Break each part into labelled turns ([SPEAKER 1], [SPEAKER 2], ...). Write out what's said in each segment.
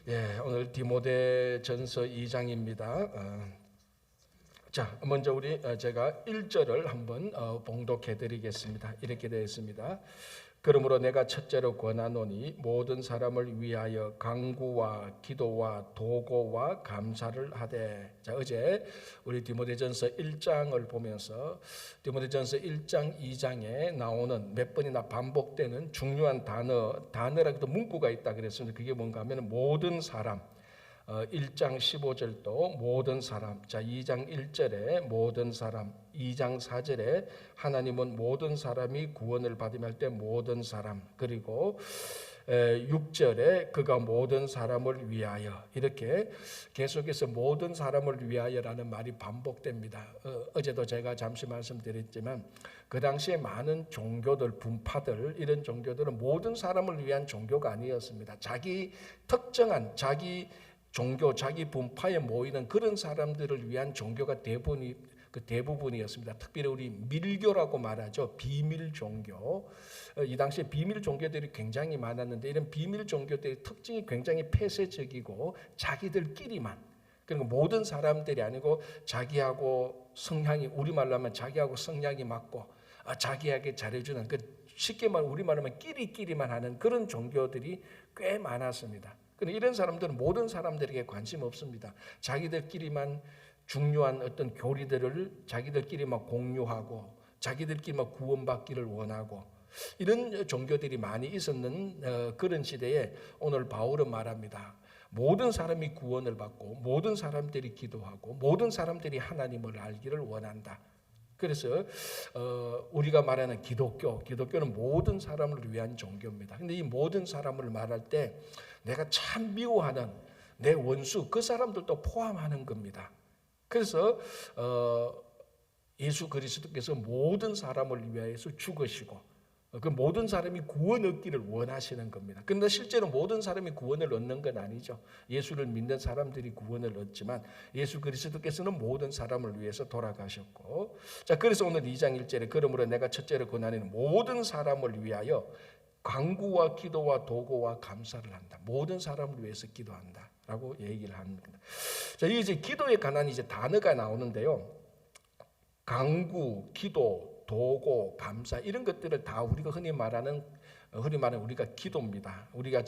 [SPEAKER 1] 예, 오늘 디모데전서 2장입니다. 자, 먼저 제가 1절을 한번 봉독해 드리겠습니다. 이렇게 되어 있습니다. 그러므로 내가 첫째로 권하노니 모든 사람을 위하여 간구와 기도와 도고와 감사를 하되. 자, 어제 우리 디모데전서 1장을 보면서 디모데전서 1장 2장에 나오는 몇 번이나 반복되는 중요한 단어라기도 문구가 있다 그랬습니다. 그게 뭔가 하면 모든 사람, 1장 15절도 모든 사람, 자 2장 1절에 모든 사람, 2장 4절에 하나님은 모든 사람이 구원을 받으며 할 때 모든 사람, 그리고 6절에 그가 모든 사람을 위하여, 이렇게 계속해서 모든 사람을 위하여라는 말이 반복됩니다. 어제도 제가 잠시 말씀드렸지만 그 당시에 많은 종교들, 분파들, 이런 종교들은 모든 사람을 위한 종교가 아니었습니다. 자기 특정한 자기 종교, 자기 분파에 모이는 그런 사람들을 위한 종교가 대부분이었습니다. 특별히 우리 밀교라고 말하죠. 비밀 종교. 이 당시에 비밀 종교들이 굉장히 많았는데 이런 비밀 종교들의 특징이 굉장히 폐쇄적이고 자기들끼리만, 그리고 모든 사람들이 아니고 자기하고 성향이, 우리말로 하면 자기하고 성향이 맞고 자기에게 잘해주는, 쉽게 말하면 우리말로 하면 끼리끼리만 하는 그런 종교들이 꽤 많았습니다. 그런데 이런 사람들은 모든 사람들에게 관심 없습니다. 자기들끼리만 중요한 어떤 교리들을 자기들끼리만 공유하고 자기들끼리만 구원받기를 원하고, 이런 종교들이 많이 있었는 그런 시대에 오늘 바울은 말합니다. 모든 사람이 구원을 받고 모든 사람들이 기도하고 모든 사람들이 하나님을 알기를 원한다. 그래서 우리가 말하는 기독교는 모든 사람을 위한 종교입니다. 근데 이 모든 사람을 말할 때 내가 참 미워하는 내 원수, 그 사람들도 포함하는 겁니다. 그래서 예수 그리스도께서 모든 사람을 위하여서 죽으시고 그 모든 사람이 구원 얻기를 원하시는 겁니다. 그런데 실제로 모든 사람이 구원을 얻는 건 아니죠. 예수를 믿는 사람들이 구원을 얻지만 예수 그리스도께서는 모든 사람을 위해서 돌아가셨고, 자 그래서 오늘 2장 1절에 그러므로 내가 첫째로 권하는 모든 사람을 위하여 간구와 기도와 도고와 감사를 한다. 모든 사람을 위해서 기도한다라고 얘기를 합니다. 자, 이제 기도에 관한 이제 단어가 나오는데요. 간구, 기도, 도고, 감사, 이런 것들을 다 우리가 흔히 말하는 우리가 기도입니다. 우리가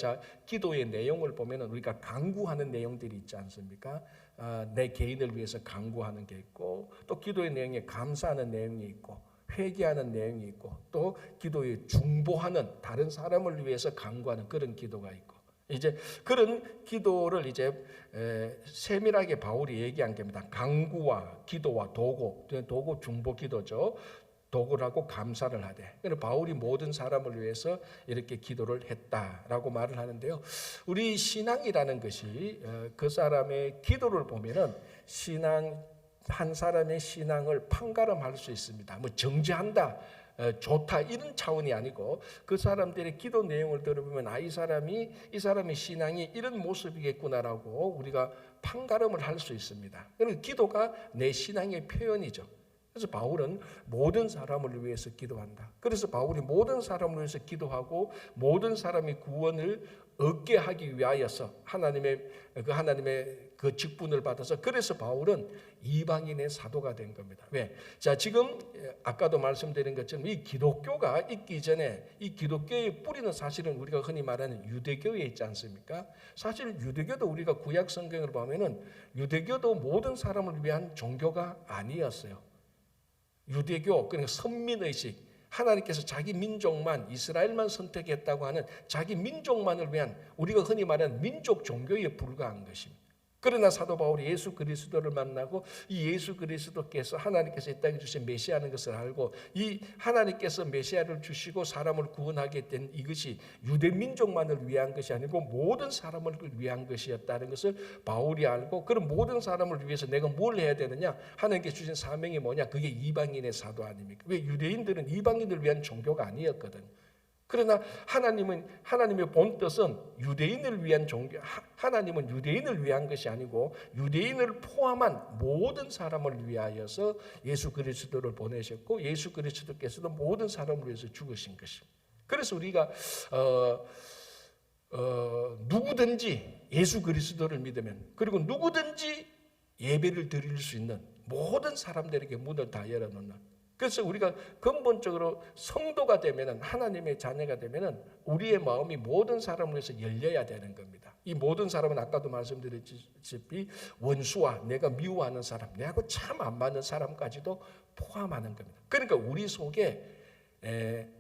[SPEAKER 1] 기도의 내용을 보면 우리가 간구하는 내용들이 있지 않습니까? 내 개인을 위해서 간구하는 게 있고, 또 기도의 내용에 감사하는 내용이 있고, 회개하는 내용이 있고, 또 기도에 중보하는, 다른 사람을 위해서 간구하는 그런 기도가 있고, 이제 그런 기도를 이제 세밀하게 바울이 얘기한 겁니다. 간구와 기도와 도고 중보 기도죠. 도구를 하고 감사를 하되. 그래서 바울이 모든 사람을 위해서 이렇게 기도를 했다라고 말을 하는데요. 우리 신앙이라는 것이 그 사람의 기도를 보면은 한 사람의 신앙을 판가름할 수 있습니다. 뭐 정죄한다, 좋다, 이런 차원이 아니고 그 사람들의 기도 내용을 들어보면 이 사람의 신앙이 이런 모습이겠구나라고 우리가 판가름을 할 수 있습니다. 그래서 기도가 내 신앙의 표현이죠. 그래서 바울은 모든 사람을 위해서 기도한다. 그래서 바울이 모든 사람을 위해서 기도하고 모든 사람이 구원을 얻게 하기 위하여서 하나님의 그 직분을 받아서, 그래서 바울은 이방인의 사도가 된 겁니다. 왜? 자, 지금 아까도 말씀드린 것처럼 이 기독교가 있기 전에 이 기독교의 뿌리는 사실은 우리가 흔히 말하는 유대교에 있지 않습니까? 사실 유대교도 우리가 구약 성경을 보면은 유대교도 모든 사람을 위한 종교가 아니었어요. 유대교, 그러니까 선민의식, 하나님께서 자기 민족만, 이스라엘만 선택했다고 하는 자기 민족만을 위한, 우리가 흔히 말하는 민족 종교에 불과한 것입니다. 그러나 사도 바울이 예수 그리스도를 만나고 이 예수 그리스도께서 하나님께서 이 땅에 주신 메시아라는 것을 알고, 이 하나님께서 메시아를 주시고 사람을 구원하게 된 이것이 유대 민족만을 위한 것이 아니고 모든 사람을 위한 것이었다는 것을 바울이 알고, 그럼 모든 사람을 위해서 내가 뭘 해야 되느냐? 하나님께서 주신 사명이 뭐냐? 그게 이방인의 사도 아닙니까? 왜? 유대인들은 이방인을 위한 종교가 아니었거든. 그러나 하나님의 본 뜻은 유대인을 위한 종교, 하나님은 유대인을 위한 것이 아니고 유대인을 포함한 모든 사람을 위하여서 예수 그리스도를 보내셨고, 예수 그리스도께서도 모든 사람을 위해서 죽으신 것입니다. 그래서 우리가 누구든지 예수 그리스도를 믿으면, 그리고 누구든지 예배를 드릴 수 있는 모든 사람들에게 문을 다 열어놓는. 그래서 우리가 근본적으로 성도가 되면은, 하나님의 자녀가 되면은 우리의 마음이 모든 사람을 위해서 열려야 되는 겁니다. 이 모든 사람은 아까도 말씀드렸다시피 원수와 내가 미워하는 사람, 내하고 참 안 맞는 사람까지도 포함하는 겁니다. 그러니까 우리 속에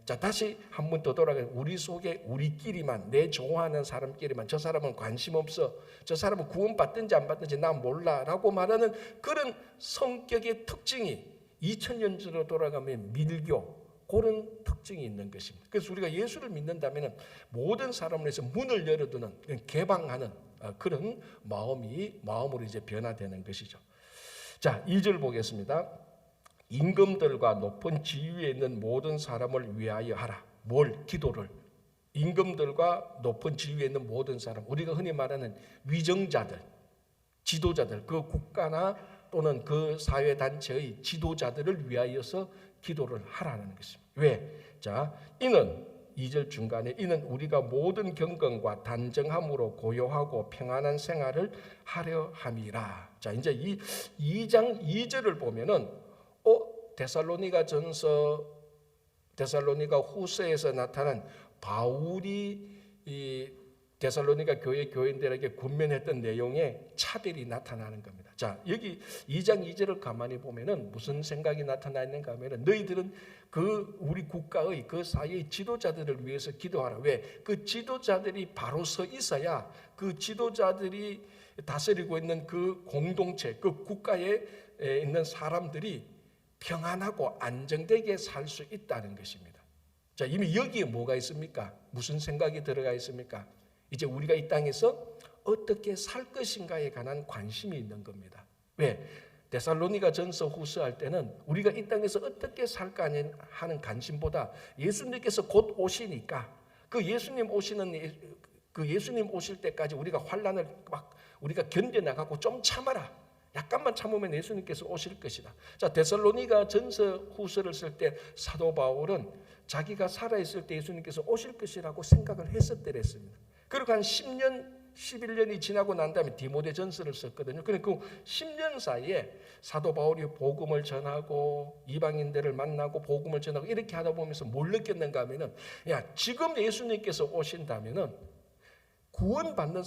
[SPEAKER 1] 자, 다시 한 번 더 돌아가요. 우리 속에 우리끼리만, 내 좋아하는 사람끼리만, 저 사람은 관심 없어, 저 사람은 구원받든지 안 받든지 난 몰라 라고 말하는 그런 성격의 특징이 2000년 전으로 돌아가면 밀교, 그런 특징이 있는 것입니다. 그래서 우리가 예수를 믿는다면 모든 사람을 위해서 문을 열어두는, 개방하는 그런 마음으로 이제 변화되는 것이죠. 자, 2절 보겠습니다. 임금들과 높은 지위에 있는 모든 사람을 위하여 하라. 뭘? 기도를. 임금들과 높은 지위에 있는 모든 사람, 우리가 흔히 말하는 위정자들, 지도자들, 그 국가나 또는 그 사회단체의 지도자들을 위하여서 기도를 하라는 것입니다. 왜? 자, 이는 2절 중간에 이는 우리가 모든 경건과 단정함으로 고요하고 평안한 생활을 하려 함이라. 자, 이제 이 2장 2절을 보면은 데살로니가 후서에서 나타난 바울이 이 데살로니가 교인들에게 권면했던 내용의 차별이 나타나는 겁니다. 자, 여기 2장 2절을 가만히 보면은 무슨 생각이 나타나 있는가 하면은 너희들은 그 우리 국가의 그 사회의 지도자들을 위해서 기도하라. 왜? 그 지도자들이 바로 서 있어야 그 지도자들이 다스리고 있는 그 공동체, 그 국가에 있는 사람들이 평안하고 안정되게 살 수 있다는 것입니다. 자, 이미 여기에 뭐가 있습니까? 무슨 생각이 들어가 있습니까? 이제 우리가 이 땅에서 어떻게 살 것인가에 관한 관심이 있는 겁니다. 왜? 데살로니가 전서 후서 할 때는 우리가 이 땅에서 어떻게 살까 하는 관심보다 예수님께서 곧 오시니까 그 예수님 오실 때까지 우리가 환난을 막 우리가 견뎌나가고 좀 참아라. 약간만 참으면 예수님께서 오실 것이다. 자, 데살로니가 전서 후서를 쓸 때 사도 바울은 자기가 살아있을 때 예수님께서 오실 것이라고 생각을 했었더랬습니다. 그리고 한 10년, 11년이 지나고 난 다음에 디모데 전서를 썼거든요. 그러니까 그 10년 사이에 사도 바울이 복음을 전하고 이방인들을 만나고 복음을 전하고 이렇게 하다 보면서 뭘 느꼈는가 하면은, 야, 지금 예수님께서 오신다면은 구원받는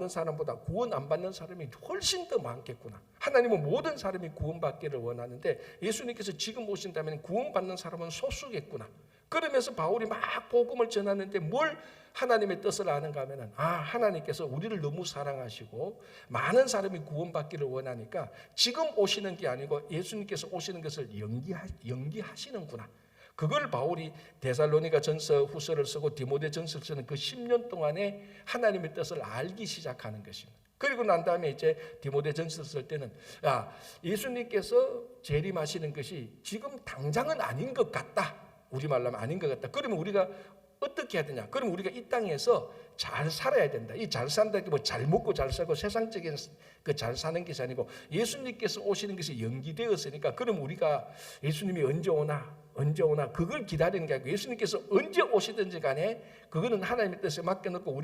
[SPEAKER 1] 사람보다 구원 안 받는 사람이 훨씬 더 많겠구나. 하나님은 모든 사람이 구원받기를 원하는데 예수님께서 지금 오신다면 구원받는 사람은 소수겠구나. 그러면서 바울이 막 복음을 전하는데 뭘 하나님의 뜻을 아는가 하면은, 하나님께서 우리를 너무 사랑하시고 많은 사람이 구원받기를 원하니까 지금 오시는 게 아니고 예수님께서 오시는 것을 연기하시는구나. 그걸 바울이 데살로니가 전서 후서를 쓰고 디모데 전서를 쓰는 그 10년 동안에 하나님의 뜻을 알기 시작하는 것입니다. 그리고 난 다음에 이제 디모데 전서 쓸 때는, 예수님께서 재림하시는 것이 지금 당장은 아닌 것 같다. 우리말로 하면 아닌 것 같다. 그러면 우리가 어떻게 해야 되냐? 그럼 우리가 이 땅에서 잘 살아야 된다. 이 잘 산다는 게 뭐 잘 먹고 잘 살고 세상적인 그 잘 사는 것이 아니고 예수님께서 오시는 것이 연기되었으니까, 그럼 우리가 예수님이 언제 오나 그걸 기다리는 게 아니고 예수님께서 언제 오시든지 간에 그거는 하나님의 뜻에 맡겨놓고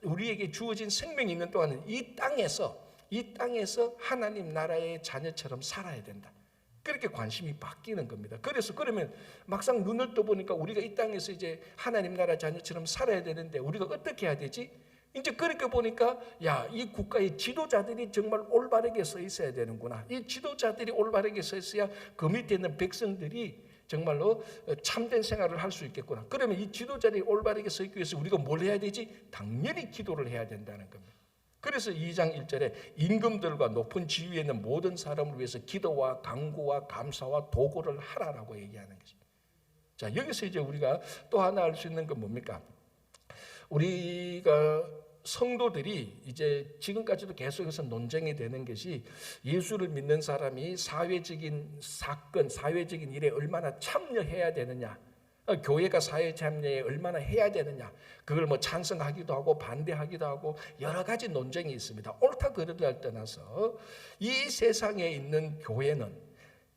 [SPEAKER 1] 우리에게 주어진 생명이 있는 동안은 이 땅에서 하나님 나라의 자녀처럼 살아야 된다. 그렇게 관심이 바뀌는 겁니다. 그래서 그러면 막상 눈을 떠보니까 우리가 이 땅에서 이제 하나님 나라 자녀처럼 살아야 되는데 우리가 어떻게 해야 되지? 이제 그렇게 보니까, 이 국가의 지도자들이 정말 올바르게 서 있어야 되는구나. 이 지도자들이 올바르게 서 있어야 그 밑에 있는 백성들이 정말로 참된 생활을 할 수 있겠구나. 그러면 이 지도자들이 올바르게 서 있기 위해서 우리가 뭘 해야 되지? 당연히 기도를 해야 된다는 겁니다. 그래서 2장 1절에 임금들과 높은 지위에 있는 모든 사람을 위해서 기도와 간구와 감사와 도구를 하라라고 얘기하는 것입니다. 자, 여기서 이제 우리가 또 하나 알 수 있는 건 뭡니까? 우리가 성도들이 이제 지금까지도 계속해서 논쟁이 되는 것이 예수를 믿는 사람이 사회적인 사건, 사회적인 일에 얼마나 참여해야 되느냐, 교회가 사회 참여에 얼마나 해야 되느냐, 그걸 뭐 찬성하기도 하고 반대하기도 하고 여러 가지 논쟁이 있습니다. 옳다 그르다를 떠나서 이 세상에 있는 교회는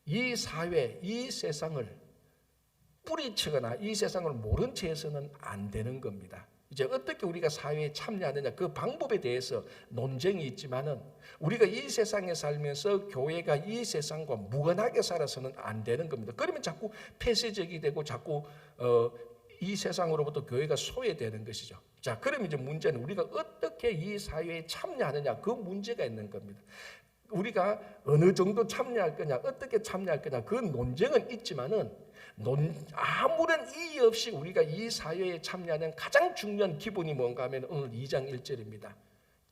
[SPEAKER 1] 이 사회, 이 세상을 뿌리치거나 이 세상을 모른 채 해서는 안 되는 겁니다. 이제 어떻게 우리가 사회에 참여하느냐 그 방법에 대해서 논쟁이 있지만은 우리가 이 세상에 살면서 교회가 이 세상과 무관하게 살아서는 안 되는 겁니다. 그러면 자꾸 폐쇄적이 되고 자꾸 이 세상으로부터 교회가 소외되는 것이죠. 자, 그럼 이제 문제는 우리가 어떻게 이 사회에 참여하느냐 그 문제가 있는 겁니다. 우리가 어느 정도 참여할 거냐, 어떻게 참여할 거냐 그 논쟁은 있지만은 아무런 이의 없이 우리가 이 사회에 참여하는 가장 중요한 기본이 뭔가 하면 오늘 2장 1절입니다.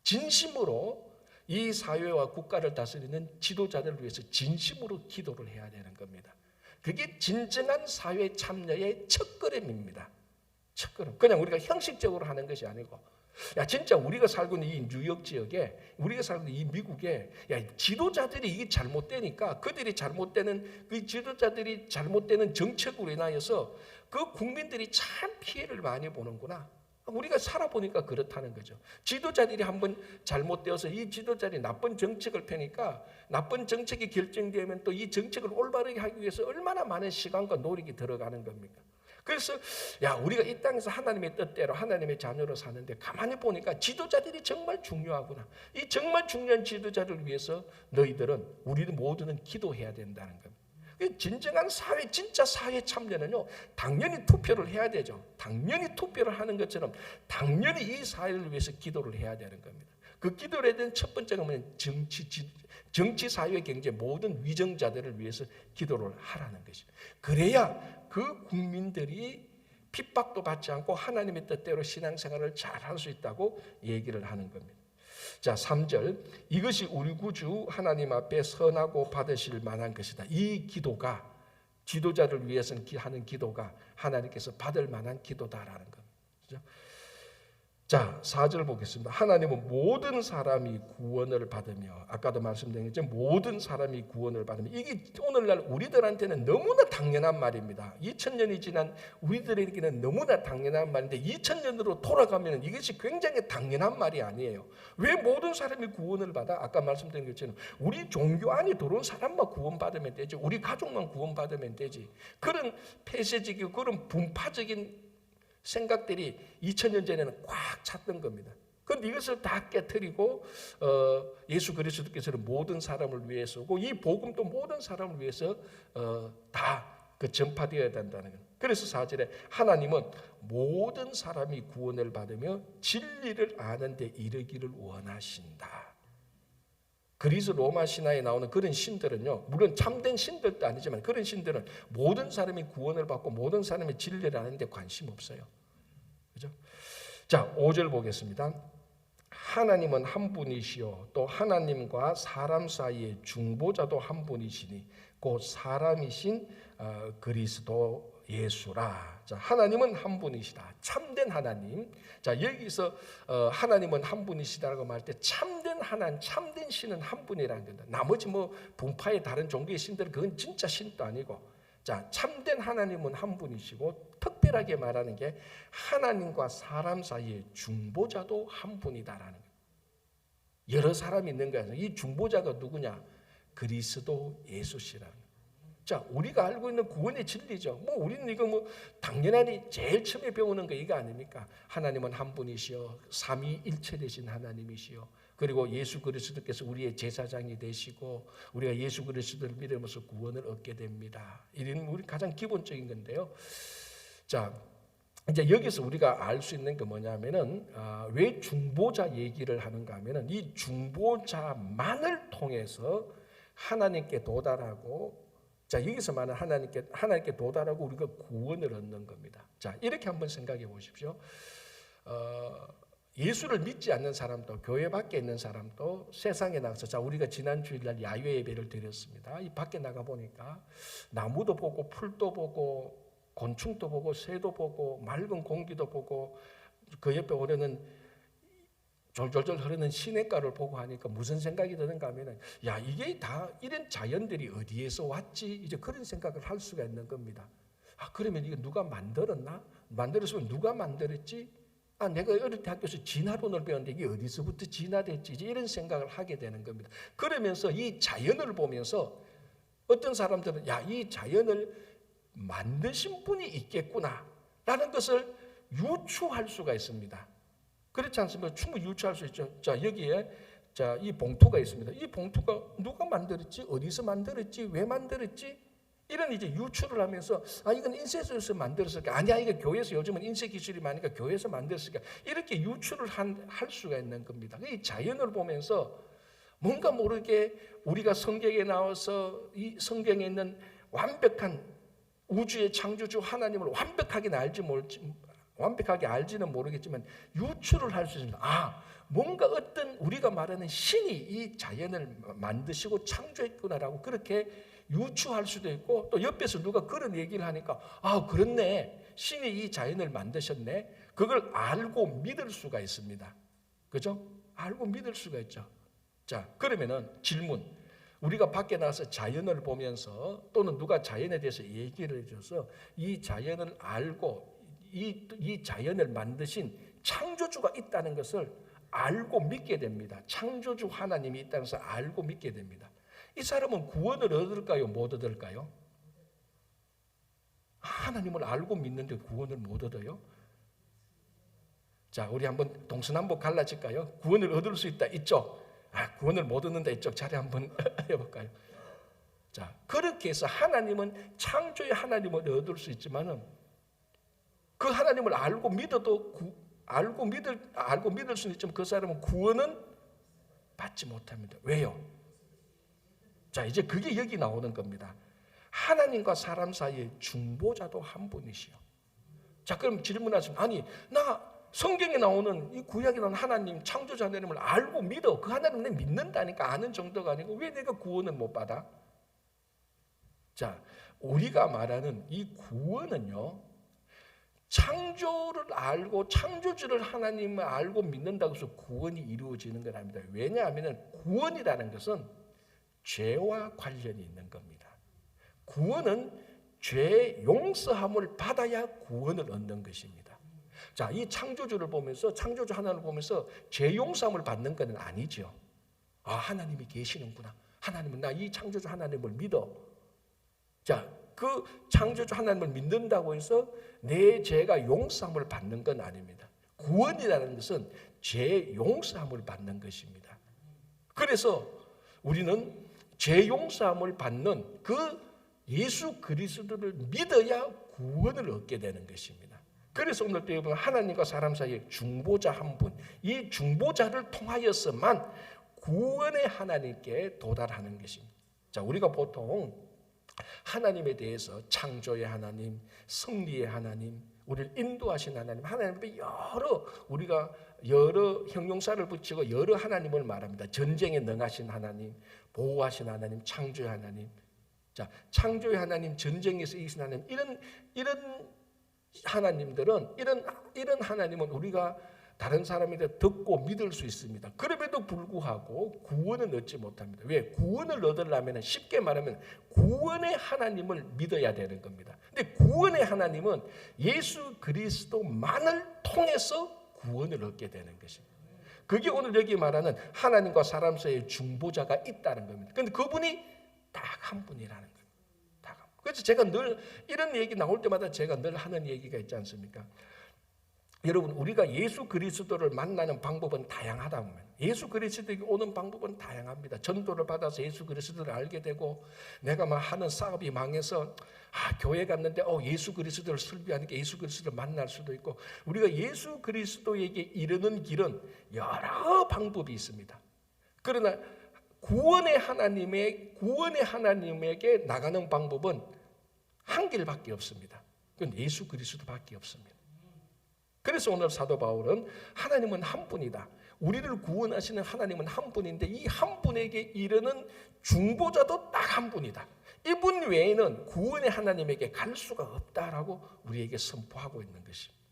[SPEAKER 1] 진심으로 이 사회와 국가를 다스리는 지도자들을 위해서 진심으로 기도를 해야 되는 겁니다. 그게 진정한 사회 참여의 첫걸음입니다. 첫걸음. 그냥 우리가 형식적으로 하는 것이 아니고, 야 진짜 우리가 살고 있는 이 뉴욕 지역에, 우리가 살고 있는 이 미국에, 야 지도자들이 이게 잘못되니까 그들이 잘못되는 그 지도자들이 잘못되는 정책으로 인하여서 그 국민들이 참 피해를 많이 보는구나. 우리가 살아보니까 그렇다는 거죠. 지도자들이 한번 잘못되어서 이 지도자들이 나쁜 정책을 펴니까 나쁜 정책이 결정되면 또 이 정책을 올바르게 하기 위해서 얼마나 많은 시간과 노력이 들어가는 겁니까? 그래서 야 우리가 이 땅에서 하나님의 뜻대로 하나님의 자녀로 사는데 가만히 보니까 지도자들이 정말 중요하구나. 이 정말 중요한 지도자를 위해서 너희들은 우리들 모두는 기도해야 된다는 겁니다. 진정한 사회, 진짜 사회 참여는요, 당연히 투표를 해야 되죠. 당연히 투표를 하는 것처럼 당연히 이 사회를 위해서 기도를 해야 되는 겁니다. 그 기도를 해야 되는 첫 번째가 뭐냐면 정치, 사회, 경제 모든 위정자들을 위해서 기도를 하라는 것이죠. 그래야 그 국민들이 핍박도 받지 않고 하나님의 뜻대로 신앙생활을 잘 할 수 있다고 얘기를 하는 겁니다. 자, 3절. 이것이 우리 구주 하나님 앞에 선하고 받으실 만한 것이다. 이 기도가 지도자를 위해서 하는 기도가 하나님께서 받을 만한 기도다라는 겁니다. 그렇죠? 자, 4절 보겠습니다. 하나님은 모든 사람이 구원을 받으며, 아까도 말씀드린 것처럼 모든 사람이 구원을 받으며, 이게 오늘날 우리들한테는 너무나 당연한 말입니다. 2000년이 지난 우리들에게는 너무나 당연한 말인데 2000년으로 돌아가면 이것이 굉장히 당연한 말이 아니에요. 왜 모든 사람이 구원을 받아? 아까 말씀드린 것처럼 우리 종교 안에 들어온 사람만 구원받으면 되지, 우리 가족만 구원받으면 되지. 그런 폐쇄적이고 그런 분파적인 생각들이 2000년 전에는 꽉 찼던 겁니다. 그런데 이것을 다 깨트리고 예수 그리스도께서는 모든 사람을 위해서고 이 복음도 모든 사람을 위해서 다 그 전파되어야 된다는 거예요. 그래서 4절에 하나님은 모든 사람이 구원을 받으며 진리를 아는 데 이르기를 원하신다. 그리스 로마 신화에 나오는 그런 신들은요, 물론 참된 신들도 아니지만 그런 신들은 모든 사람이 구원을 받고 모든 사람이 진리를 아는 데 관심 없어요. 그죠? 자, 5절 보겠습니다. 하나님은 한 분이시요 또 하나님과 사람 사이의 중보자도 한 분이시니 곧 사람이신 그리스도 예수라. 자, 하나님은 한 분이시다. 참된 하나님. 자, 여기서 하나님은 한 분이시다라고 말할 때 참된 하나님, 참된 신은 한 분이라는 겁니다. 나머지 뭐 분파의 다른 종교의 신들은 그건 진짜 신도 아니고, 자, 참된 하나님은 한 분이시고 특별하게 말하는 게 하나님과 사람 사이의 중보자도 한 분이다라는 거예요. 여러 사람이 있는 거예요. 이 중보자가 누구냐? 그리스도 예수시라는 거예요. 자, 우리가 알고 있는 구원의 진리죠. 뭐 우리는 이거 뭐 당연하니 제일 처음에 배우는 거 이거 아닙니까? 하나님은 한 분이시여 삼위일체 되신 하나님이시여, 그리고 예수 그리스도께서 우리의 제사장이 되시고 우리가 예수 그리스도를 믿으면서 구원을 얻게 됩니다. 이런 우리 가장 기본적인 건데요. 자, 이제 여기서 우리가 알 수 있는 게 뭐냐면은 왜 중보자 얘기를 하는가 하면은 이 중보자만을 통해서 하나님께 도달하고, 자, 여기서 말하는 하나님께 도달하고 우리가 구원을 얻는 겁니다. 자, 이렇게 한번 생각해 보십시오. 예수를 믿지 않는 사람도, 교회 밖에 있는 사람도 세상에 나가서, 자, 우리가 지난 주일날 야외 예배를 드렸습니다. 이 밖에 나가 보니까 나무도 보고 풀도 보고 곤충도 보고 새도 보고 맑은 공기도 보고 그 옆에 오려는 졸졸졸 흐르는 시냇가를 보고 하니까 무슨 생각이 드는가 하면은, 야, 이게 다 이런 자연들이 어디에서 왔지? 이제 그런 생각을 할 수가 있는 겁니다. 아, 그러면 이거 누가 만들었나? 만들었으면 누가 만들었지? 아, 내가 어릴 때 학교에서 진화론을 배웠는데 이게 어디서부터 진화됐지? 이제 이런 생각을 하게 되는 겁니다. 그러면서 이 자연을 보면서 어떤 사람들은 야, 이 자연을 만드신 분이 있겠구나 라는 것을 유추할 수가 있습니다. 그렇지 않습니까? 충분히 유추할 수 있죠. 자, 여기에 이 봉투가 있습니다. 이 봉투가 누가 만들었지? 어디서 만들었지? 왜 만들었지? 이런 이제 유추를 하면서 이건 인쇄소에서 만들었을까? 아니야, 이거 교회에서 요즘은 인쇄 기술이 많으니까 교회에서 만들었을까? 이렇게 유추를 할 수가 있는 겁니다. 이 자연을 보면서 뭔가 모르게 우리가 성경에 나와서 이 성경에 있는 완벽한 우주의 창조주 하나님을 완벽하게 알지는 모르겠지만 유추를 할 수 있습니다. 뭔가 어떤 우리가 말하는 신이 이 자연을 만드시고 창조했구나라고 그렇게 유추할 수도 있고, 또 옆에서 누가 그런 얘기를 하니까 그렇네, 신이 이 자연을 만드셨네, 그걸 알고 믿을 수가 있습니다. 그죠? 알고 믿을 수가 있죠. 자, 그러면은 질문, 우리가 밖에 나가서 자연을 보면서 또는 누가 자연에 대해서 얘기를 해줘서 이 자연을 알고 이 자연을 만드신 창조주가 있다는 것을 알고 믿게 됩니다. 창조주 하나님이 있다는 것을 알고 믿게 됩니다. 이 사람은 구원을 얻을까요? 못 얻을까요? 하나님을 알고 믿는데 구원을 못 얻어요? 자, 우리 한번 동서남북 갈라질까요? 구원을 얻을 수 있다 이쪽, 구원을 못 얻는다 이쪽 자리 한번 해볼까요? 자, 그렇게 해서 하나님은 창조의 하나님을 얻을 수 있지만은 그 하나님을 알고 믿어도 알고 믿을 수는 있지만 그 사람은 구원은 받지 못합니다. 왜요? 자, 이제 그게 여기 나오는 겁니다. 하나님과 사람 사이의 중보자도 한 분이시요. 자, 그럼 질문하시면, 나 성경에 나오는 이 구약에 나오는 하나님, 창조자 하나님을 알고 믿어. 그 하나님을 믿는다니까, 아는 정도가 아니고 왜 내가 구원을 못 받아? 자, 우리가 말하는 이 구원은요, 창조를 알고 창조주를 하나님을 알고 믿는다고 해서 구원이 이루어지는 건 아닙니다. 왜냐하면 구원이라는 것은 죄와 관련이 있는 겁니다. 구원은 죄 용서함을 받아야 구원을 얻는 것입니다. 자, 이 창조주를 보면서, 창조주 하나님을 보면서 죄 용서함을 받는 건 아니죠. 하나님이 계시는구나. 하나님은 나 이 창조주 하나님을 믿어. 자, 그 창조주 하나님을 믿는다고 해서 내 죄가 용서함을 받는 건 아닙니다. 구원이라는 것은 죄 용서함을 받는 것입니다. 그래서 우리는 죄 용서함을 받는 그 예수 그리스도를 믿어야 구원을 얻게 되는 것입니다. 그래서 오늘 또 여러분, 하나님과 사람 사이에 중보자 한 분, 이 중보자를 통하여서만 구원의 하나님께 도달하는 것입니다. 자, 우리가 보통 하나님에 대해서 창조의 하나님, 승리의 하나님, 우리를 인도하신 하나님, 하나님의 우리가 여러 형용사를 붙이고 여러 하나님을 말합니다. 전쟁에 능하신 하나님, 보호하신 하나님, 창조의 하나님. 자, 창조의 하나님, 전쟁에서 이기신 하나님, 이런 하나님들은, 이런 하나님은 우리가 다른 사람한테 듣고 믿을 수 있습니다. 그럼에도 불구하고 구원은 얻지 못합니다. 왜? 구원을 얻으려면 쉽게 말하면 구원의 하나님을 믿어야 되는 겁니다. 근데 구원의 하나님은 예수 그리스도만을 통해서 구원을 얻게 되는 것입니다. 그게 오늘 여기 말하는 하나님과 사람 사이의 중보자가 있다는 겁니다. 그런데 그분이 딱 한 분이라는 겁니다. 그래서 제가 늘 이런 얘기 나올 때마다 제가 늘 하는 얘기가 있지 않습니까? 여러분, 우리가 예수 그리스도를 만나는 방법은 다양하다고 합니다. 예수 그리스도에게 오는 방법은 다양합니다. 전도를 받아서 예수 그리스도를 알게 되고, 내가 막 하는 사업이 망해서 교회 갔는데 예수 그리스도를 설교하니까 예수 그리스도를 만날 수도 있고, 우리가 예수 그리스도에게 이르는 길은 여러 방법이 있습니다. 그러나 구원의 하나님에게 나가는 방법은 한 길밖에 없습니다. 그건 예수 그리스도밖에 없습니다. 그래서 오늘 사도 바울은 하나님은 한 분이다, 우리를 구원하시는 하나님은 한 분인데 이 한 분에게 이르는 중보자도 딱 한 분이다, 이분 외에는 구원의 하나님에게 갈 수가 없다라고 우리에게 선포하고 있는 것입니다.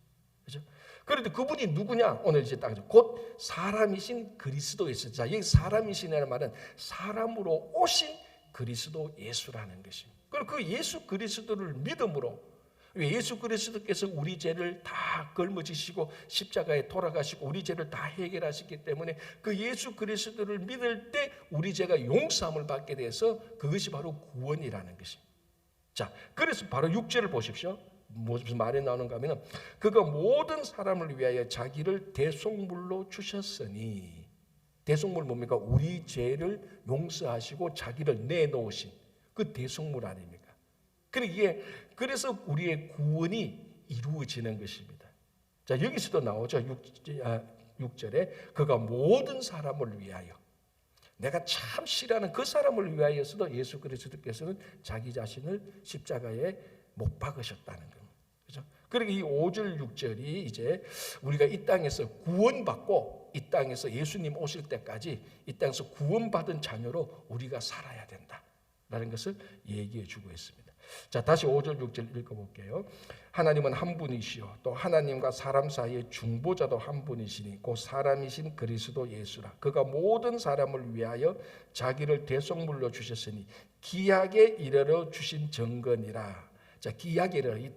[SPEAKER 1] 그렇죠? 그런데 그분이 누구냐? 오늘 이제 딱 곧 사람이신 그리스도이시다. 자, 이 사람이시라는 말은 사람으로 오신 그리스도 예수라는 것입니다. 그리고 그 예수 그리스도를 믿음으로, 예수 그리스도께서 우리 죄를 다 걸머지시고 십자가에 돌아가시고 우리 죄를 다 해결하셨기 때문에 그 예수 그리스도를 믿을 때 우리 죄가 용서함을 받게 돼서 그것이 바로 구원이라는 것입니다. 자, 그래서 바로 6절을 보십시오. 무슨 말이 나오는가 하면 그가 모든 사람을 위하여 자기를 대속물로 주셨으니, 대속물 뭡니까? 우리 죄를 용서하시고 자기를 내놓으신 그 대속물 아닙니까? 그래서 우리의 구원이 이루어지는 것입니다. 자, 여기서도 나오죠. 6절에 그가 모든 사람을 위하여, 내가 참 싫어하는 그 사람을 위하여서도 예수 그리스도께서는 자기 자신을 십자가에 못 박으셨다는 겁니다. 그렇죠? 그리고 이 5절 6절이 이제 우리가 이 땅에서 구원받고 이 땅에서 예수님 오실 때까지 이 땅에서 구원받은 자녀로 우리가 살아야 된다라는 것을 얘기해 주고 있습니다. 자, 다시 5절 6절 읽어볼게요. 하나님은 한 분이시요 또 하나님과 사람 사이의 중보자도 한 분이시니 곧 사람이신 그리스도 예수라. 그가 모든 사람을 위하여 자기를 대속물로 주셨으니 기약에 이르러 주신 정건이라. 자, 기약에 이르러, 이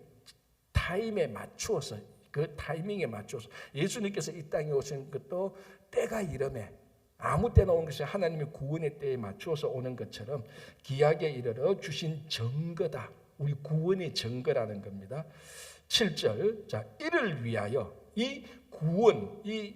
[SPEAKER 1] 타임에 맞추어서, 그 타이밍에 맞춰서 예수님께서 이 땅에 오신 것도 때가 이름에, 아무 때나 오는 것이 하나님의 구원의 때에 맞추어서 오는 것처럼 기약에 이르러 주신 증거다. 우리 구원의 증거라는 겁니다. 7절, 자, 이를 위하여, 이 구원, 이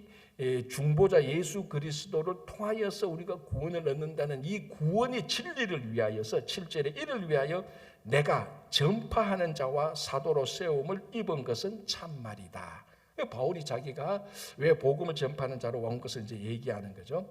[SPEAKER 1] 중보자 예수 그리스도를 통하여서 우리가 구원을 얻는다는 이 구원의 진리를 위하여서 7절에 이를 위하여 내가 전파하는 자와 사도로 세움을 입은 것은 참말이다. 바울이 자기가 왜 복음을 전파하는 자로 온 것을 이제 얘기하는 거죠.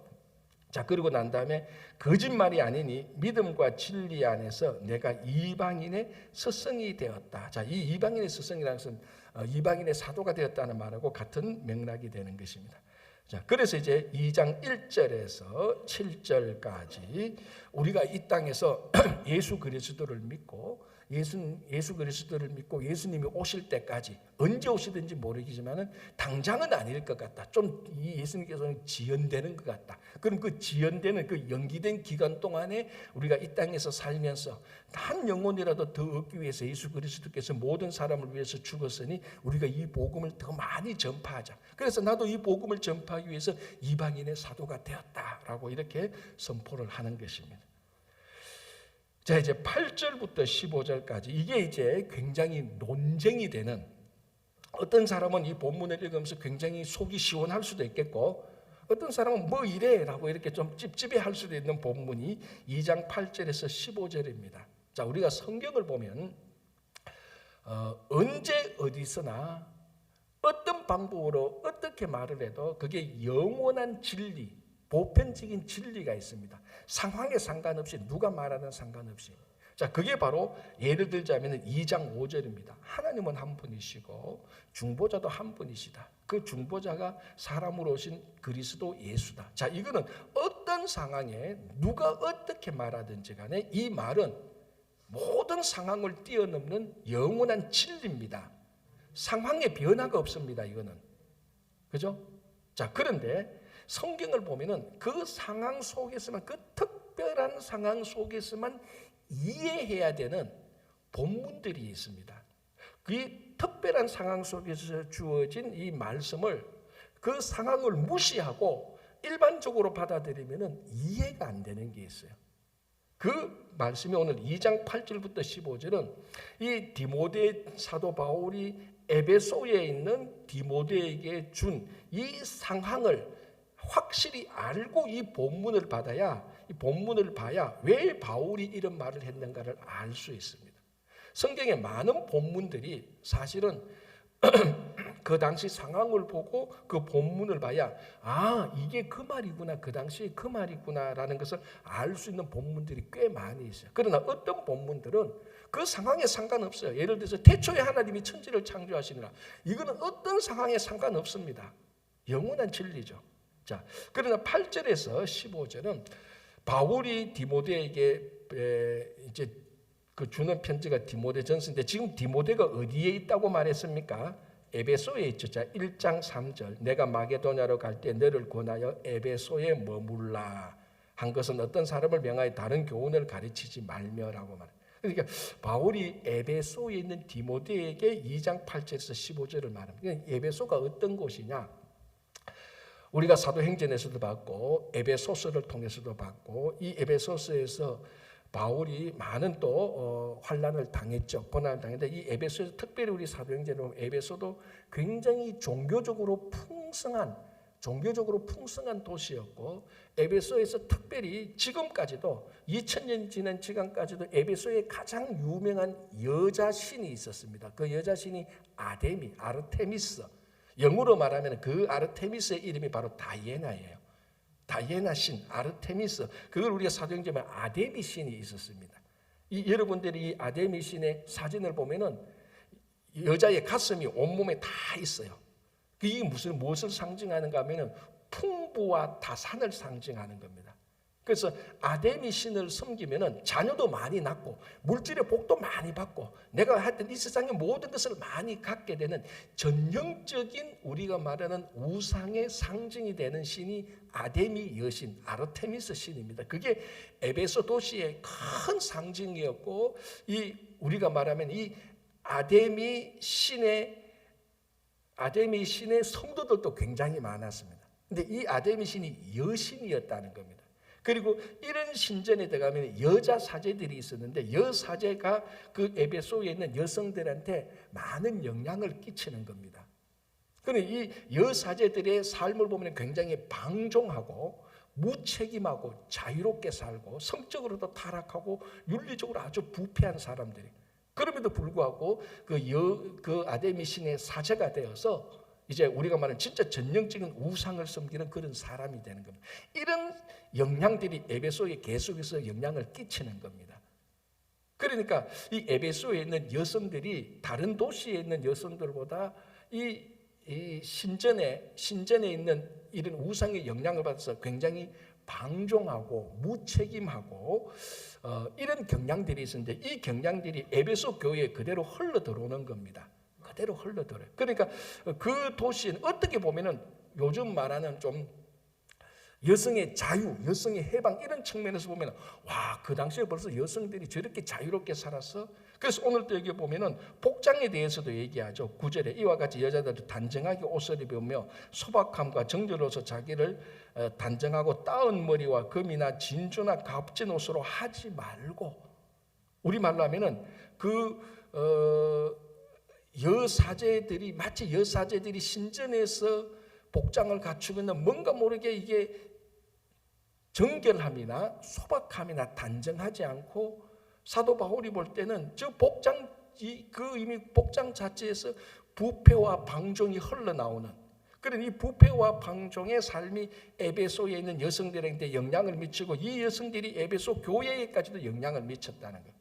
[SPEAKER 1] 자, 그리고 난 다음에 거짓말이 아니니 믿음과 진리 안에서 내가 이방인의 스승이 되었다. 자, 이 이방인의 스승이라는 것은 이방인의 사도가 되었다는 말하고 같은 맥락이 되는 것입니다. 자, 그래서 이제 2장 1절에서 7절까지 우리가 이 땅에서 예수 그리스도를 믿고 예수 그리스도를 믿고 예수님이 오실 때까지, 언제 오시든지 모르겠지만은 당장은 아닐 것 같다. 좀 이 예수님께서는 지연되는 것 같다. 그럼 그 지연되는, 그 연기된 기간 동안에 우리가 이 땅에서 살면서 한 영혼이라도 더 얻기 위해서 예수 그리스도께서 모든 사람을 위해서 죽었으니 우리가 이 복음을 더 많이 전파하자. 그래서 나도 이 복음을 전파하기 위해서 이방인의 사도가 되었다라고 이렇게 선포를 하는 것입니다. 자, 이제 8절부터 15절까지 이게 이제 굉장히 논쟁이 되는, 어떤 사람은 이 본문을 읽으면서 굉장히 속이 시원할 수도 있겠고 어떤 사람은 뭐 이래라고 이렇게 좀 찝찝해할 수도 있는 본문이 2장 8절에서 15절입니다. 자, 우리가 성경을 보면 언제 어디서나 어떤 방법으로 어떻게 말을 해도 그게 영원한 진리, 보편적인 진리가 있습니다. 상황에 상관없이, 누가 말하는 상관없이. 자, 그게 바로 예를 들자면 2장 5절입니다. 하나님은 한 분이시고 중보자도 한 분이시다. 그 중보자가 사람으로 오신 그리스도 예수다. 자, 이거는 어떤 상황에 누가 어떻게 말하든지 간에 이 말은 모든 상황을 뛰어넘는 영원한 진리입니다. 상황에 변화가 없습니다. 이거는. 그죠? 자, 그런데 성경을 보면은 그 상황 속에서만, 그 특별한 상황 속에서만 이해해야 되는 본문들이 있습니다. 그 특별한 상황 속에서 주어진 이 말씀을, 그 상황을 무시하고 일반적으로 받아들이면은 이해가 안 되는 게 있어요. 그 말씀이 오늘 2장 8절부터 15절은 이 디모데 사도 바울이 에베소에 있는 디모데에게 준 이 상황을 확실히 알고 이 본문을 받아야, 이 본문을 봐야 왜 바울이 이런 말을 했는가를 알 수 있습니다. 성경에 많은 본문들이 사실은 그 당시 상황을 보고 그 본문을 봐야, 아, 이게 그 말이구나, 그 당시에 그 말이구나라는 것을 알 수 있는 본문들이 꽤 많이 있어요. 그러나 어떤 본문들은 그 상황에 상관없어요. 예를 들어서 태초에 하나님이 천지를 창조하시니라, 이거는 어떤 상황에 상관없습니다. 영원한 진리죠. 자, 그러나 8절에서 15절은 바울이 디모데에게 이제 그 주는 편지가 디모데전서인데, 지금 디모데가 어디에 있다고 말했습니까? 에베소에 있죠. 자, 1장 3절. 내가 마게도냐로 갈 때 너를 권하여 에베소에 머물라 한 것은 어떤 사람을 명하여 다른 교훈을 가르치지 말며라고 말해요. 그러니까 바울이 에베소에 있는 디모데에게 2장 8절에서 15절을 말합니다. 에베소가 어떤 곳이냐? 우리가 사도행전에서도 봤고 에베소서를 통해서도 봤고, 이 에베소서에서 바울이 많은 또 환난을 당했죠. 고난을 당했는데 이 에베소에서 특별히 우리 사도행전에 보면 에베소도 굉장히 종교적으로 풍성한 도시였고, 에베소에서 특별히 지금까지도 2000년 지난 지금까지도 에베소에 가장 유명한 여자 신이 있었습니다. 그 여자 신이 아르테미스. 영어로 말하면 그 아르테미스의 이름이 바로 다이애나예요. 다이애나 신, 아르테미스. 그걸 우리가 사도행전에 아데미 신이 있었습니다. 여러분들이 이 아데미 신의 사진을 보면은 여자의 가슴이 온몸에 다 있어요. 이게 무엇을 상징하는가 하면은 풍부와 다산을 상징하는 겁니다. 그래서 아데미 신을 섬기면은 자녀도 많이 낳고 물질의 복도 많이 받고 내가 하여튼 이 세상의 모든 것을 많이 갖게 되는 전형적인 우리가 말하는 우상의 상징이 되는 신이 아데미 여신, 아르테미스 신입니다. 그게 에베소 도시의 큰 상징이었고, 이 우리가 말하면 이 아데미 신의 성도들도 굉장히 많았습니다. 근데 이 아데미 신이 여신이었다는 겁니다. 그리고 이런 신전에 들어가면 여자 사제들이 있었는데 여사제가 그 에베소에 있는 여성들한테 많은 영향을 끼치는 겁니다. 그런데 이 여사제들의 삶을 보면 굉장히 방종하고 무책임하고 자유롭게 살고 성적으로도 타락하고 윤리적으로 아주 부패한 사람들이, 그럼에도 불구하고 그 아데미 신의 사제가 되어서 이제 우리가 말하는 진짜 전형적인 우상을 섬기는 그런 사람이 되는 겁니다. 이런 영향들이 에베소에 계속해서 영향을 끼치는 겁니다. 그러니까 이 에베소에 있는 여성들이 다른 도시에 있는 여성들보다 이 신전에 있는 이런 우상의 영향을 받아서 굉장히 방종하고 무책임하고 이런 경향들이 있었는데, 이 경향들이 에베소 교회에 그대로 흘러 들어오는 겁니다. 그대로 흘러들어요. 그러니까 그 도시는 어떻게 보면은 요즘 말하는 좀 여성의 자유, 여성의 해방 이런 측면에서 보면 와, 그 당시에 벌써 여성들이 저렇게 자유롭게 살았어? 그래서 오늘 또 여기 보면은 복장에 대해서도 얘기하죠. 9절에 이와 같이 여자들도 단정하게 옷을 입으며 소박함과 정결로서 자기를 단정하고 따은 머리와 금이나 진주나 값진 옷으로 하지 말고, 우리말로 하면은 여사제들이 마치 여사제들이 신전에서 복장을 갖추면 뭔가 모르게 이게 정결함이나 소박함이나 단정하지 않고, 사도 바울이 볼 때는 저 복장, 이미 복장 자체에서 부패와 방종이 흘러나오는, 그런 이 부패와 방종의 삶이 에베소에 있는 여성들에게 영향을 미치고 이 여성들이 에베소 교회에까지도 영향을 미쳤다는 거예요.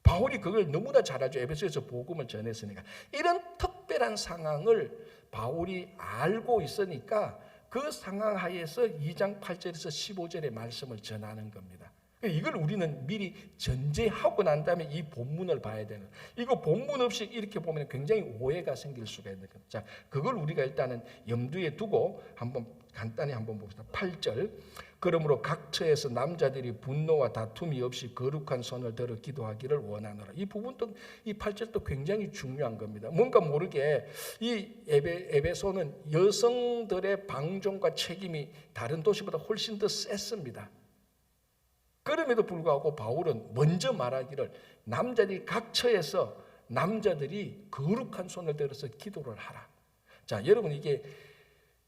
[SPEAKER 1] 바울이 그걸 너무나 잘 알죠. 에베소에서 복음을 전했으니까. 이런 특별한 상황을 바울이 알고 있으니까 그 상황 하에서 2장 8절에서 15절의 말씀을 전하는 겁니다. 이걸 우리는 미리 전제하고 난 다음에 이 본문을 봐야 되는, 이거 본문 없이 이렇게 보면 굉장히 오해가 생길 수가 있는 겁니다. 자, 그걸 우리가 일단은 염두에 두고 간단히 한번 봅시다. 8절. 그러므로 각처에서 남자들이 분노와 다툼이 없이 거룩한 손을 들어 기도하기를 원하노라. 이 부분도, 이 8절도 굉장히 중요한 겁니다. 뭔가 모르게 이 에베소는 여성들의 방종과 책임이 다른 도시보다 훨씬 더 셌습니다. 그럼에도 불구하고 바울은 먼저 말하기를 남자들이 각처에서 남자들이 거룩한 손을 들어서 기도를 하라. 자, 여러분, 이게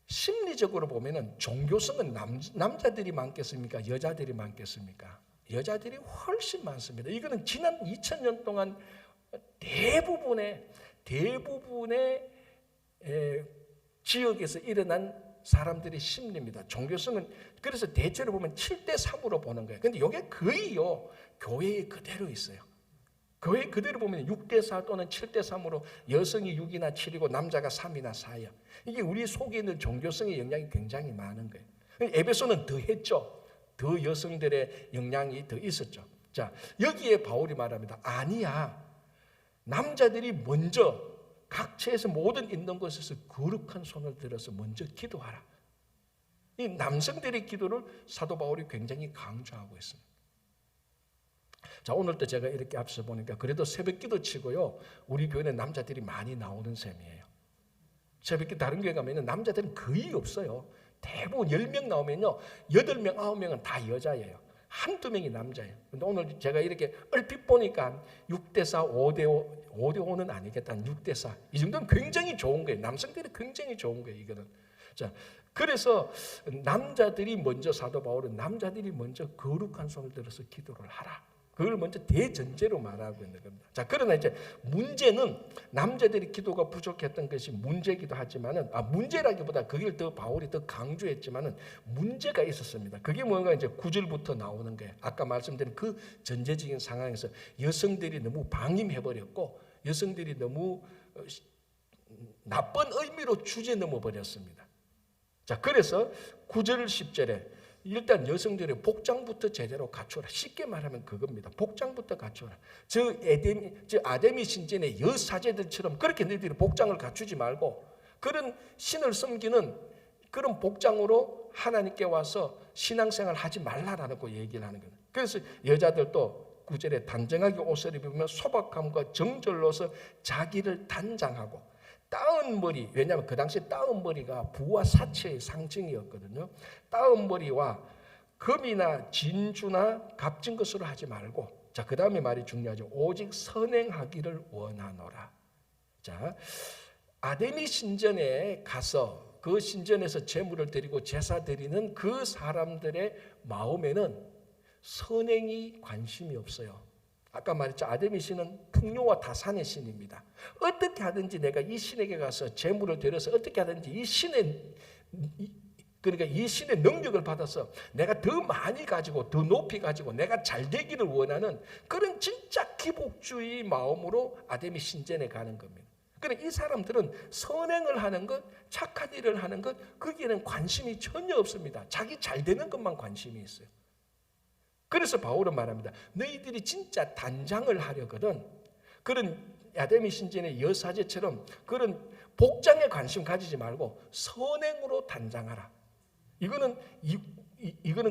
[SPEAKER 1] 심리적으로 보면은 종교성은 남자들이 많겠습니까? 여자들이 많겠습니까? 여자들이 훨씬 많습니다. 이거는 지난 2000년 동안 대부분의 지역에서 일어난 사람들의 심리입니다. 종교성은 그래서 대체로 보면 7대3으로 보는 거예요. 근데 이게 거의요, 교회에 그대로 있어요. 교회 그대로 보면 6대4 또는 7대3으로 여성이 6이나 7이고 남자가 3이나 4예요. 이게 우리 속에 있는 종교성의 영향이 굉장히 많은 거예요. 에베소는 더 했죠. 더 여성들의 영향이 더 있었죠. 자, 여기에 바울이 말합니다. 아니야. 남자들이 먼저 각처에서 모든 있는 곳에서 거룩한 손을 들어서 먼저 기도하라. 이 남성들의 기도를 사도 바울이 굉장히 강조하고 있습니다. 자, 오늘도 제가 이렇게 앞서 보니까 그래도 새벽기도 치고요, 우리 교회는 남자들이 많이 나오는 셈이에요. 새벽기 다른 교회 가면 남자들은 거의 없어요. 대부분 10명 나오면요 8명, 9명은 다 여자예요. 한두 명이 남자예요. 근데 오늘 제가 이렇게 얼핏 보니까 6대4, 5대5는 아니겠다. 6대4. 이 정도는 굉장히 좋은 거예요. 남성들이 굉장히 좋은 거예요, 이거는. 자, 그래서 남자들이 먼저, 사도 바울은 남자들이 먼저 거룩한 손을 들어서 기도를 하라. 그걸 먼저 대전제로 말하고 있는 겁니다. 자, 그러나 이제 문제는 남자들이 기도가 부족했던 것이 문제이기도 하지만은, 문제라기보다 그걸 더 바울이 더 강조했지만은 문제가 있었습니다. 그게 뭔가 이제 9절부터 나오는 거예요. 아까 말씀드린 그 전제적인 상황에서 여성들이 너무 방임해버렸고, 여성들이 너무 나쁜 의미로 주제 넘어버렸습니다. 자, 그래서 9절 10절에 일단 여성들의 복장부터 제대로 갖추라. 쉽게 말하면 그겁니다. 복장부터 갖추라. 아데미 신전의 여사제들처럼 그렇게 너희들이 복장을 갖추지 말고 그런 신을 섬기는 그런 복장으로 하나님께 와서 신앙생활 하지 말라라고 얘기를 하는 거예요. 그래서 여자들도 9절에 단정하게 옷을 입으며 소박함과 정절로서 자기를 단장하고 따은 머리, 왜냐하면 그 당시에 따은 머리가 부와 사치의 상징이었거든요. 따은 머리와 금이나 진주나 값진 것으로 하지 말고, 자, 그 다음에 말이 중요하죠. 오직 선행하기를 원하노라. 자, 아데미 신전에 가서 그 신전에서 제물을 드리고 제사 드리는 그 사람들의 마음에는 선행이 관심이 없어요. 아까 말했죠. 아데미 신은 풍요와 다산의 신입니다. 어떻게 하든지 내가 이 신에게 가서 제물을 드려서 어떻게 하든지 이 신의 능력을 받아서 내가 더 많이 가지고 더 높이 가지고 내가 잘 되기를 원하는 그런 진짜 기복주의 마음으로 아데미 신전에 가는 겁니다. 그러니까 이 사람들은 선행을 하는 것, 착한 일을 하는 것, 거기에는 관심이 전혀 없습니다. 자기 잘 되는 것만 관심이 있어요. 그래서 바울은 말합니다. 너희들이 진짜 단장을 하려거든 그런 아데미 신전의 여사제처럼 그런 복장에 관심 가지지 말고 선행으로 단장하라. 이거는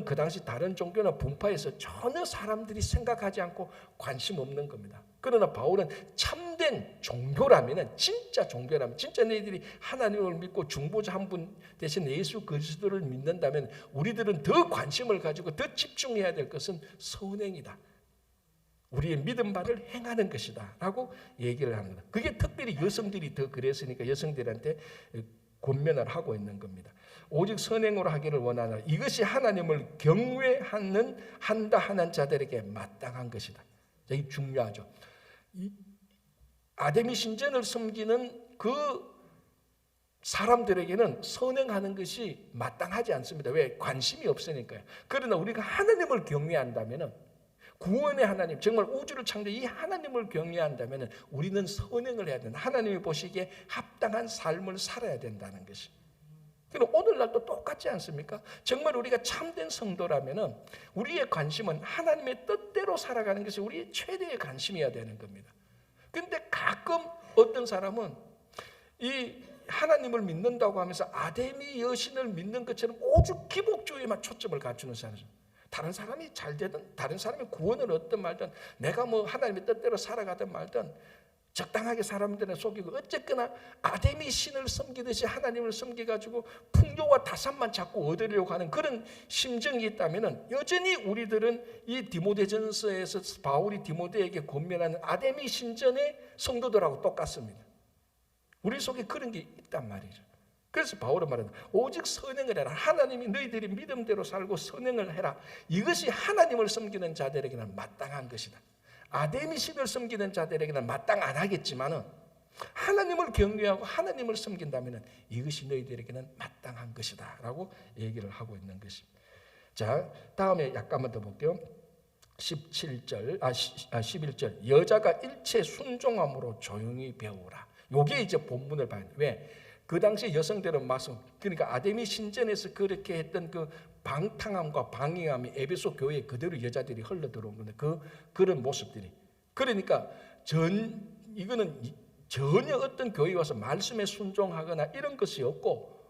[SPEAKER 1] 그 당시 다른 종교나 분파에서 전혀 사람들이 생각하지 않고 관심 없는 겁니다. 그러나 바울은 참된 종교라면, 진짜 종교라면, 진짜 너희들이 하나님을 믿고 중보자 한 분 대신 예수 그리스도를 믿는다면 우리들은 더 관심을 가지고 더 집중해야 될 것은 선행이다. 우리의 믿음 바를 행하는 것이다 라고 얘기를 하는 겁니다. 그게 특별히 여성들이 더 그랬으니까 여성들한테 권면을 하고 있는 겁니다. 오직 선행으로 하기를 원하는 이것이 하나님을 경외한다 하는 자들에게 마땅한 것이다. 이게 중요하죠. 아데미 신전을 섬기는 그 사람들에게는 선행하는 것이 마땅하지 않습니다. 왜? 관심이 없으니까요. 그러나 우리가 하나님을 경외한다면, 구원의 하나님, 정말 우주를 창조한 이 하나님을 경외한다면 우리는 선행을 해야 된다. 하나님이 보시기에 합당한 삶을 살아야 된다는 것이. 그럼 오늘날도 똑같지 않습니까? 정말 우리가 참된 성도라면 우리의 관심은 하나님의 뜻대로 살아가는 것이 우리의 최대의 관심이어야 되는 겁니다. 그런데 가끔 어떤 사람은 이 하나님을 믿는다고 하면서 아데미 여신을 믿는 것처럼 오죽 기복주의에만 초점을 갖추는 사람이죠. 다른 사람이 잘 되든 다른 사람이 구원을 얻든 말든 내가 뭐 하나님의 뜻대로 살아가든 말든 적당하게 사람들을 속이고 어쨌거나 아데미 신을 섬기듯이 하나님을 섬겨가지고 풍요와 다산만 자꾸 얻으려고 하는 그런 심정이 있다면 여전히 우리들은 이 디모데전서에서 바울이 디모데에게 권면하는 아데미 신전의 성도들하고 똑같습니다. 우리 속에 그런 게 있단 말이죠. 그래서 바울은 말합니다. 오직 선행을 해라. 하나님이 너희들이 믿음대로 살고 선행을 해라. 이것이 하나님을 섬기는 자들에게는 마땅한 것이다. 아데미 신을 섬기는 자들에게는 마땅 안 하겠지만은 하나님을 경외하고 하나님을 섬긴다면 이것이 너희들에게는 마땅한 것이다 라고 얘기를 하고 있는 것입니다. 자, 다음에 약간만 더 볼게요. 11절 여자가 일체 순종함으로 조용히 배우라. 요게 이제 본문을 봐야 돼요. 왜? 그 당시 여성들은 그러니까 아데미 신전에서 그렇게 했던 그 방탕함과 방해함이 에베소 교회에 그대로 여자들이 흘러 들어온 건데 그런 모습들이. 그러니까 이거는 전혀 어떤 교회에 와서 말씀에 순종하거나 이런 것이 없고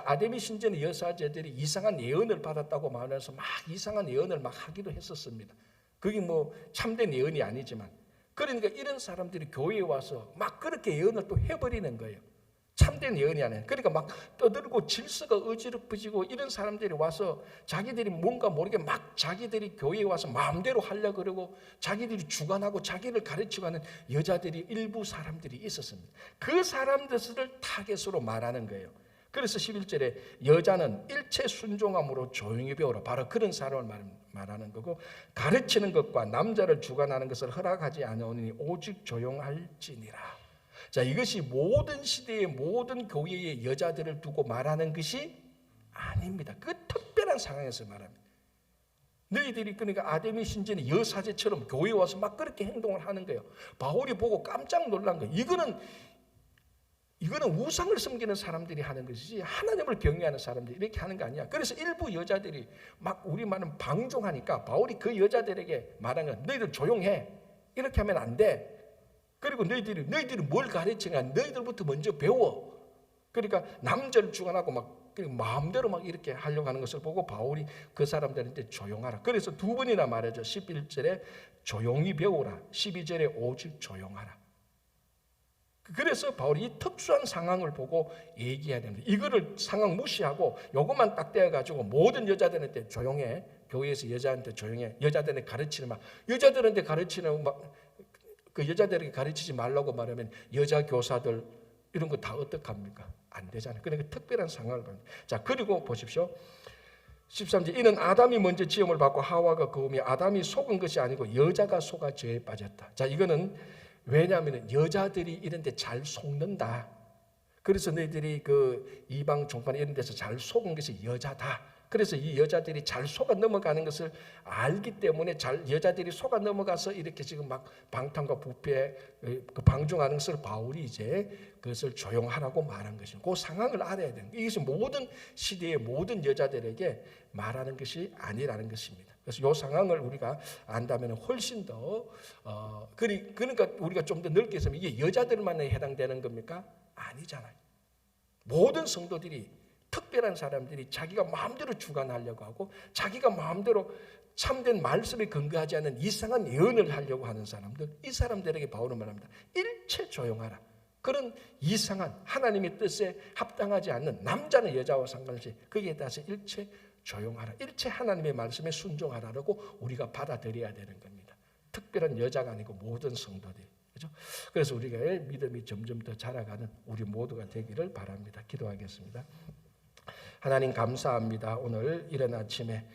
[SPEAKER 1] 아데미 신전의 여사제들이 이상한 예언을 받았다고 말하면서 이상한 예언을 하기도 했었습니다. 그게 뭐 참된 예언이 아니지만. 그러니까 이런 사람들이 교회에 와서 그렇게 예언을 또 해버리는 거예요. 참된 예언이 아니에요. 그러니까 막 떠들고 질서가 어지럽혀지고 이런 사람들이 와서 자기들이 뭔가 모르게 막 자기들이 교회에 와서 마음대로 하려고 그러고 자기들이 주관하고 자기를 가르치고 하는 여자들이 일부 사람들이 있었습니다. 그 사람들을 타겟으로 말하는 거예요. 그래서 11절에 여자는 일체 순종함으로 조용히 배우라. 바로 그런 사람을 말하는 거고, 가르치는 것과 남자를 주관하는 것을 허락하지 않으니 오직 조용할지니라. 자, 이것이 모든 시대의 모든 교회의 여자들을 두고 말하는 것이 아닙니다. 그 특별한 상황에서 말합니다. 너희들이 그러니까 아데미 신전의 여사제처럼 교회에 와서 막 그렇게 행동을 하는 거예요. 바울이 보고 깜짝 놀란 거예요. 이거는 우상을 섬기는 사람들이 하는 것이지 하나님을 경외하는 사람들이 이렇게 하는 거 아니야. 그래서 일부 여자들이 막 우리 말은 방종하니까 바울이 그 여자들에게 말한 건 너희들 조용해. 이렇게 하면 안 돼. 그리고 너희들이 뭘 가르치냐? 너희들부터 먼저 배워. 그러니까 남자를 주관하고 막 마음대로 막 이렇게 하려고 하는 것을 보고 바울이 그 사람들한테 조용하라. 그래서 두 번이나 말하죠. 11절에 조용히 배우라. 12절에 오직 조용하라. 그래서 바울이 이 특수한 상황을 보고 얘기해야 됩니다. 이거를 상황 무시하고 요것만 딱 떼어가지고 모든 여자들한테 조용해. 교회에서 여자한테 조용해. 여자들한테 가르치는 막 여자들한테 가르치는 막 그 여자들에게 가르치지 말라고 말하면 여자 교사들 이런 거 다 어떡합니까? 안 되잖아요. 그러니까 특별한 상황을 받는. 자, 그리고 보십시오. 13절 이는 아담이 먼저 지음을 받고 하와가 그음이 아담이 속은 것이 아니고 여자가 속아 죄에 빠졌다. 자, 이거는 왜냐하면 여자들이 이런 데 잘 속는다. 그래서 너희들이 그 이방 종판 이런 데서 잘 속은 것이 여자다. 그래서 이 여자들이 잘 속아 넘어가는 것을 알기 때문에 여자들이 속아 넘어가서 이렇게 지금 막 방탕과 부패 그 방종하는 것을 바울이 이제 그것을 조용하라고 말한 것이죠. 그 상황을 알아야 되는 거예요. 이것이 모든 시대의 모든 여자들에게 말하는 것이 아니라는 것입니다. 그래서 이 상황을 우리가 안다면 훨씬 더 그러니까 우리가 좀 더 넓게 해서 이게 여자들만 해당되는 겁니까? 아니잖아요. 모든 성도들이 특별한 사람들이 자기가 마음대로 주관하려고 하고 자기가 마음대로 참된 말씀에 근거하지 않은 이상한 예언을 하려고 하는 사람들, 이 사람들에게 바울은 말합니다. 일체 조용하라. 그런 이상한 하나님의 뜻에 합당하지 않는 남자는 여자와 상관없이 거기에 따라서 일체 조용하라. 일체 하나님의 말씀에 순종하라고 우리가 받아들여야 되는 겁니다. 특별한 여자가 아니고 모든 성도들이. 그렇죠? 그래서 우리가 믿음이 점점 더 자라가는 우리 모두가 되기를 바랍니다. 기도하겠습니다. 하나님 감사합니다. 오늘 이른 아침에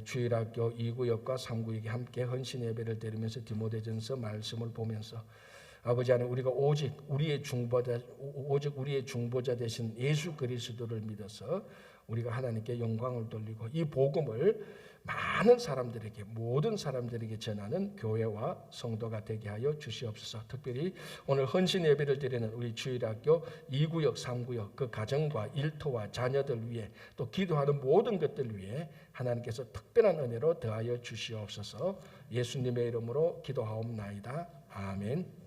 [SPEAKER 1] 주일학교 2구역과 3구역이 함께 헌신 예배를 드리면서 디모데전서 말씀을 보면서 아버지 하나님 우리가 오직 우리의 중보자 되신 예수 그리스도를 믿어서 우리가 하나님께 영광을 돌리고 이 복음을 많은 사람들에게 모든 사람들에게 전하는 교회와 성도가 되게 하여 주시옵소서. 특별히 오늘 헌신 예배를 드리는 우리 주일학교 2구역 3구역 그 가정과 일터와 자녀들 위해 또 기도하는 모든 것들 위해 하나님께서 특별한 은혜로 더하여 주시옵소서. 예수님의 이름으로 기도하옵나이다. 아멘.